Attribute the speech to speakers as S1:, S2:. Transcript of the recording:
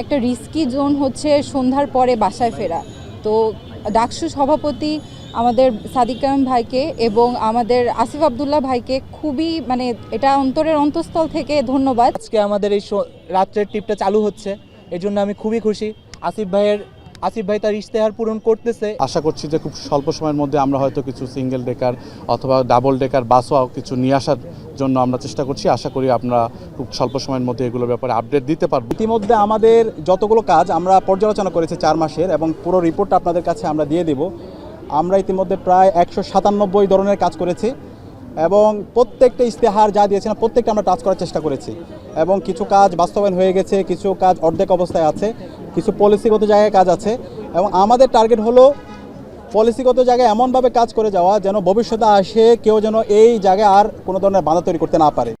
S1: একটা risky zone হচ্ছে সন্ধ্যার পরে বাসায় ফেরা। তো ডাকসু সভাপতি আমাদের সাদিক কায়েম ভাইকে এবং আমাদের আসিফ আবদুল্লাহ ভাইকে খুবই এটা অন্তরের অন্তঃস্থল থেকে ধন্যবাদ।
S2: আজকে আমাদের এই রাত্রের ট্রিপটা চালু হচ্ছে, এই জন্য আমি খুবই খুশি। আসিফ ভাই তার ইশতেহার পূরণ করতেছে।
S3: আশা করছি যে খুব স্বল্প সময়ের মধ্যে আমরা হয়তো কিছু সিঙ্গেল ডেকার অথবা ডাবল ডেকার বাসও কিছু নিয়ে আসার জন্য আমরা চেষ্টা করছি। আশা করি আমরা খুব স্বল্প সময়ের মধ্যে এগুলোর ব্যাপারে আপডেট দিতে পারবো।
S4: ইতিমধ্যে আমাদের যতগুলো কাজ আমরা পর্যালোচনা করেছি 4 মাসের, এবং পুরো রিপোর্টটা আপনাদের কাছে আমরা দিয়ে দেব। আমরা ইতিমধ্যে প্রায় 197 ধরনের কাজ করেছি এবং প্রত্যেকটা ইশতেহার যা দিয়েছিলাম প্রত্যেকটা আমরা টাচ করার চেষ্টা করেছি, এবং কিছু কাজ বাস্তবায়ন হয়ে গেছে, কিছু কাজ অর্ধেক অবস্থায় আছে, কিছু পলিসিগত জায়গায় কাজ আছে। এবং আমাদের টার্গেট হলো পলিসিগত জায়গায় এমনভাবে কাজ করে যাওয়া যেন ভবিষ্যতে আসে কেউ যেন এই জায়গায় আর কোনো ধরনের বাধা তৈরি করতে না পারে।